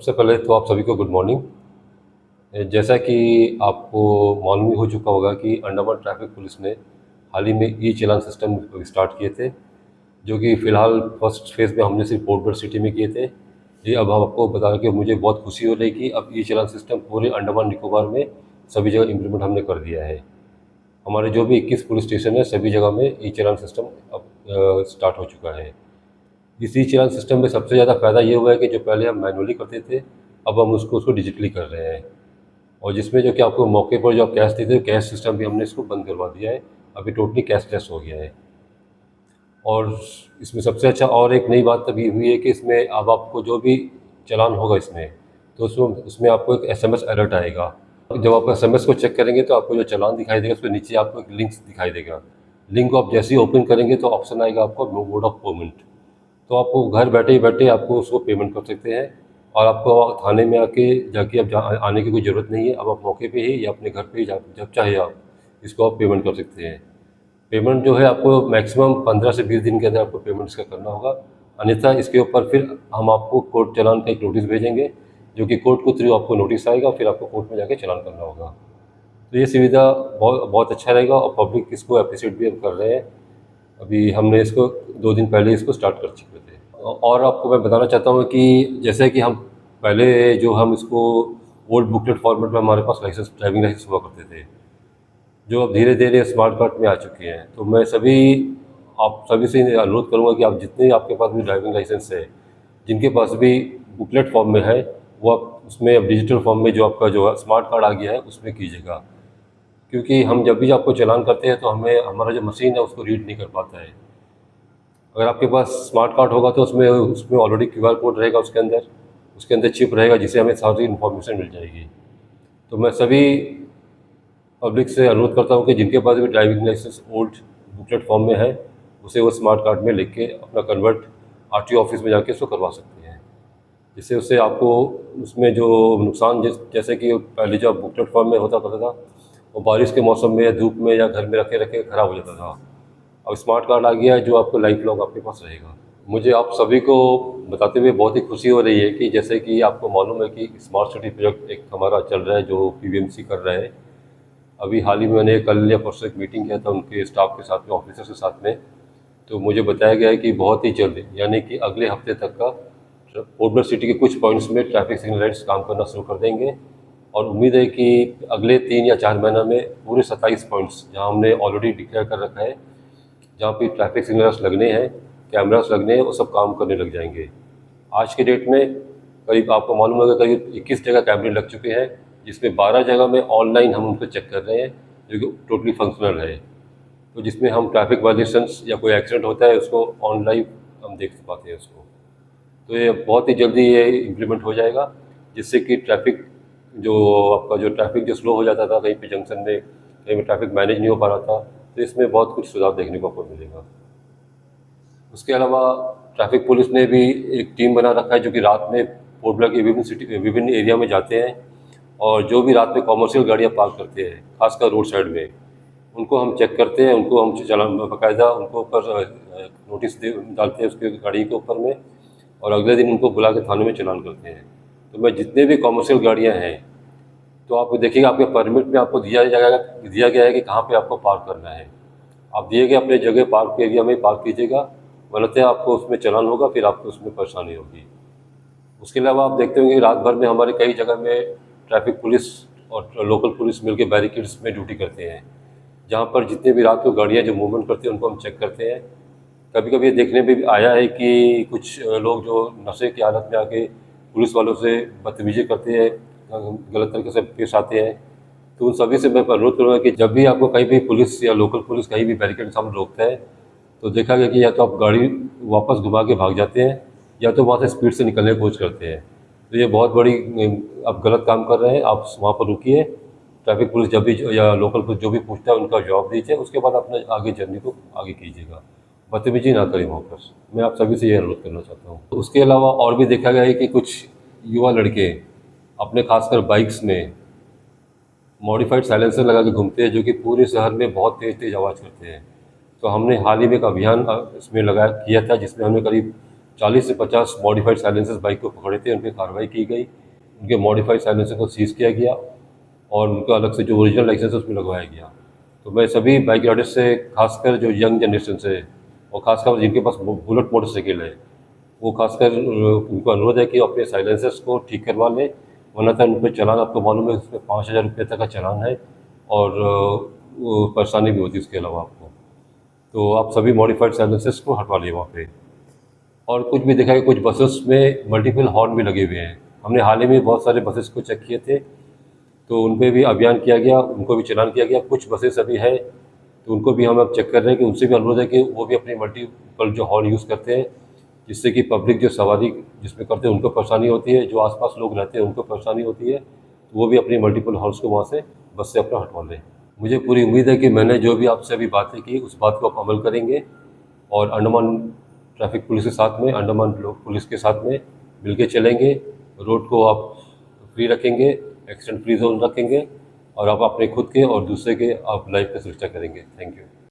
सबसे पहले तो आप सभी को गुड मॉर्निंग। जैसा कि आपको मालूम ही हो चुका होगा कि अंडमान ट्रैफिक पुलिस ने हाल ही में ई चालान सिस्टम स्टार्ट किए थे, जो कि फ़िलहाल फर्स्ट फेज़ में हमने सिर्फ पोर्ट ब्लेयर सिटी में किए थे। ये अब हम आपको बता के मुझे बहुत खुशी हो रही कि अब ई चालान सिस्टम पूरे अंडमान निकोबार में सभी जगह इम्प्लीमेंट हमने कर दिया है। हमारे जो भी 21 पुलिस स्टेशन है सभी जगह में ई चालान सिस्टम अब स्टार्ट हो चुका है। इस ई चालान सिस्टम में सबसे ज़्यादा फ़ायदा ये हुआ है कि जो पहले हम मैनुअली करते थे, अब हम उसको डिजिटली कर रहे हैं। और जिसमें जो कि आपको मौके पर जो आप कैश देते थे, कैश सिस्टम भी हमने इसको बंद करवा दिया है। अभी टोटली कैशलेस हो गया है। और इसमें सबसे अच्छा और एक नई बात तब ये हुई है कि इसमें अब आपको जो भी चालान होगा इसमें, तो उसमें आपको एक एसएमएस अलर्ट आएगा। जब आप एसएमएस को चेक करेंगे तो आपको जो चालान दिखाई देगा उसके नीचे आपको एक लिंक दिखाई देगा। लिंक को आप जैसे ही ओपन करेंगे तो ऑप्शन आएगा आपको मोड ऑफ पेमेंट। तो आपको घर बैठे ही बैठे आपको उसको पेमेंट कर सकते हैं। और आपको थाने में जाके अब आने की कोई ज़रूरत नहीं है। अब आप मौके पे ही या अपने घर पे ही जब चाहे आप इसको आप पेमेंट कर सकते हैं। पेमेंट जो है आपको मैक्सिमम 15 से 20 दिन के अंदर आपको पेमेंट इसका करना होगा। अन्यथा इसके ऊपर फिर हम आपको कोर्ट चालान का एक नोटिस भेजेंगे, जो कि कोर्ट के थ्रू आपको नोटिस आएगा, फिर आपको कोर्ट में जाके चालान करना होगा। तो ये सुविधा बहुत बहुत अच्छा रहेगा और पब्लिक इसको अप्रिशिएट भी कर रहे हैं। अभी हमने इसको 2 दिन पहले इसको स्टार्ट कर चुके थे। और आपको मैं बताना चाहता हूँ कि जैसे कि हम पहले जो हम इसको ओल्ड बुकलेट फॉर्मेट में हमारे पास ड्राइविंग लाइसेंस हुआ करते थे, जो अब धीरे धीरे स्मार्ट कार्ड में आ चुके हैं। तो मैं आप सभी से अनुरोध करूँगा कि आप जितने आपके पास भी ड्राइविंग लाइसेंस है, जिनके पास भी बुकलेट फॉर्म में है, वो आप उसमें अब डिजिटल फॉर्म में जो आपका जो स्मार्ट कार्ड आ गया है उसमें कीजिएगा। क्योंकि हम जब भी आपको चालान करते हैं तो हमें हमारा जो मशीन है उसको रीड नहीं कर पाता है। अगर आपके पास स्मार्ट कार्ड होगा तो उसमें उसमें ऑलरेडी क्यूआर कोड रहेगा, उसके अंदर चिप रहेगा, जिससे हमें सारी इन्फॉर्मेशन मिल जाएगी। तो मैं सभी पब्लिक से अनुरोध करता हूँ कि जिनके पास भी driving licence old booklet form में है, उसे वो स्मार्ट कार्ड में लिख के अपना कन्वर्ट आरटीओ ऑफिस में जाके उसको करवा सकते हैं। जिससे उससे आपको उसमें जो नुकसान जैसे कि पहले जो बुकलेट फॉर्म में होता था वो बारिश के मौसम में या धूप में या घर में रखे रखे ख़राब हो जाता था। अब स्मार्ट कार्ड आ गया है जो आपको लाइफ लॉन्ग आपके पास रहेगा। मुझे आप सभी को बताते हुए बहुत ही खुशी हो रही है कि जैसे कि आपको मालूम है कि स्मार्ट सिटी प्रोजेक्ट एक हमारा चल रहा है जो पीवीएमसी कर रहा है। अभी हाल ही में मैंने कल या परसों एक मीटिंग किया था उनके स्टाफ के साथ में, ऑफिसर्स के साथ में। तो मुझे बताया गया है कि बहुत ही जल्द, यानी कि अगले हफ्ते तक का पोर्ट ब्लेयर सिटी के कुछ पॉइंट्स में ट्रैफिक सिग्नल लाइट्स काम करना शुरू कर देंगे। और उम्मीद है कि अगले 3 या 4 महीनों में पूरे 27 पॉइंट्स जहां हमने ऑलरेडी डिक्लेयर कर रखा है, जहाँ पे ट्रैफिक सिग्नल्स लगने हैं, कैमरास लगने हैं, वो सब काम करने लग जाएंगे। आज के डेट में करीब आपको मालूम होगा करीब 21 जगह कैमरे लग चुके हैं, जिसमें 12 जगह में ऑनलाइन हम उनको चेक कर रहे हैं, जो कि टोटली फंक्शनल है। तो जिसमें हम ट्रैफिक वायलेशंस या कोई एक्सीडेंट होता है उसको ऑन लाइव हम देख पाते हैं उसको। तो ये बहुत ही जल्दी ये इम्प्लीमेंट हो जाएगा, जिससे कि ट्रैफिक जो ट्रैफिक जो स्लो हो जाता था कहीं पे जंक्शन में, कहीं में ट्रैफिक मैनेज नहीं हो पा रहा था, तो इसमें बहुत कुछ सुधार देखने को आपको मिलेगा। उसके अलावा ट्रैफिक पुलिस ने भी एक टीम बना रखा है जो कि रात में पोर्ट ब्लेयर के विभिन्न एरिया में जाते हैं, और जो भी रात में कॉमर्शियल गाड़ियाँ पार्क करते हैं खासकर रोड साइड में, उनको हम चेक करते हैं, उनको हम चालान बाकायदा उनको ऊपर नोटिस डालते हैं उसके गाड़ी के ऊपर में, और अगले दिन उनको बुला के थाने में चालान करते हैं। तो मैं जितने भी कॉमर्शियल गाड़ियाँ हैं, तो आप देखिएगा आपके परमिट में आपको दिया गया है कि कहाँ पे आपको पार्क करना है। आप दिए गए अपने जगह पार्क एरिया में पार्क कीजिएगा, वरना आपको उसमें चालान होगा, फिर आपको उसमें परेशानी होगी। उसके अलावा आप देखते होंगे रात भर में हमारे कई जगह में ट्रैफिक पुलिस और लोकल पुलिस मिलकर बैरिकेड्स में ड्यूटी करते हैं, जहाँ पर जितने भी रात को गाड़ियाँ जो मूवमेंट करती हैं उनको हम चेक करते हैं। कभी कभी ये देखने में भी आया है कि कुछ लोग जो नशे की हालत में आके पुलिस वालों से बदतमीजी करते हैं, गलत तरीके से पेश आते हैं। तो उन सभी से मैं अनुरोध करूँगा कि जब भी आपको कहीं भी पुलिस या लोकल पुलिस कहीं भी बैरिकेड के सामने रोकता है, तो देखा गया कि या तो आप गाड़ी वापस घुमा के भाग जाते हैं, या तो वहाँ से स्पीड से निकलने की कोशिश करते हैं। तो ये बहुत बड़ी आप गलत काम कर रहे हैं। आप वहाँ पर रुकिए, ट्रैफिक पुलिस जब भी या लोकल पुलिस जो भी पूछता है उनका जवाब दीजिए, उसके बाद अपने आगे जर्नी को आगे कीजिएगा। बदतमीजी ना करें वहाँ पर। मैं आप सभी से ये अनुरोध करना चाहता हूँ। तो उसके अलावा और भी देखा गया है कि कुछ युवा लड़के अपने खासकर बाइक्स में मॉडिफाइड साइलेंसर लगा के घूमते हैं, जो कि पूरे शहर में बहुत तेज़ तेज़ आवाज़ करते हैं। तो हमने हाल ही में एक अभियान इसमें किया था, जिसमें हमने करीब 40 से 50 मॉडिफाइड साइलेंसर्स बाइक को पकड़े थे, उन पर कार्रवाई की गई, उनके मॉडिफाइड साइलेंसर को सीज़ किया गया और उनका अलग से जो ओरिजिनल लाइसेंस है उसमें लगवाया गया। तो मैं सभी बाइक राइडर्स से, खासकर जो यंग जनरेशन से और खासकर जिनके पास बुलेट मोटरसाइकिल है, वो खासकर उनको अनुरोध है कि वो अपने साइलेंसर्स को ठीक करवा लें, वरना तो उन पर चालान, आपको मालूम है उसमें 5,000 रुपये तक का चालान है और वो परेशानी भी होती है उसके अलावा आपको। तो आप सभी मॉडिफाइड साइलेंसर्स को हटवा लिए वहाँ पे। और कुछ भी देखा है, कुछ बसेस में मल्टीपल हॉर्न भी लगे हुए हैं। हमने हाल ही में बहुत सारे बसेस को चेक किए थे, तो उन पे भी अभियान किया गया, उनको भी चालान किया गया। कुछ बसेस अभी हैं तो उनको भी हम अब चेक कर रहे हैं कि उनसे भी अनुरोध है कि वो भी अपनी मल्टीपल जो हॉर्न यूज़ करते हैं, जिससे कि पब्लिक जो सवारी जिसमें करते हैं उनको परेशानी होती है, जो आसपास लोग रहते हैं उनको परेशानी होती है, तो वो भी अपनी मल्टीपल हॉर्न्स को वहाँ से बस से अपना हटवा लें। मुझे पूरी उम्मीद है कि मैंने जो भी आपसे अभी बातें की उस बात को आप अमल करेंगे और अंडमान ट्रैफिक पुलिस के साथ में, अंडमान लोक पुलिस के साथ में मिलके चलेंगे, रोड को आप फ्री रखेंगे, एक्सीडेंट फ्री जोन रखेंगे और आप अपने खुद के और दूसरे के आप लाइफ की सुरक्षा करेंगे। Thank you.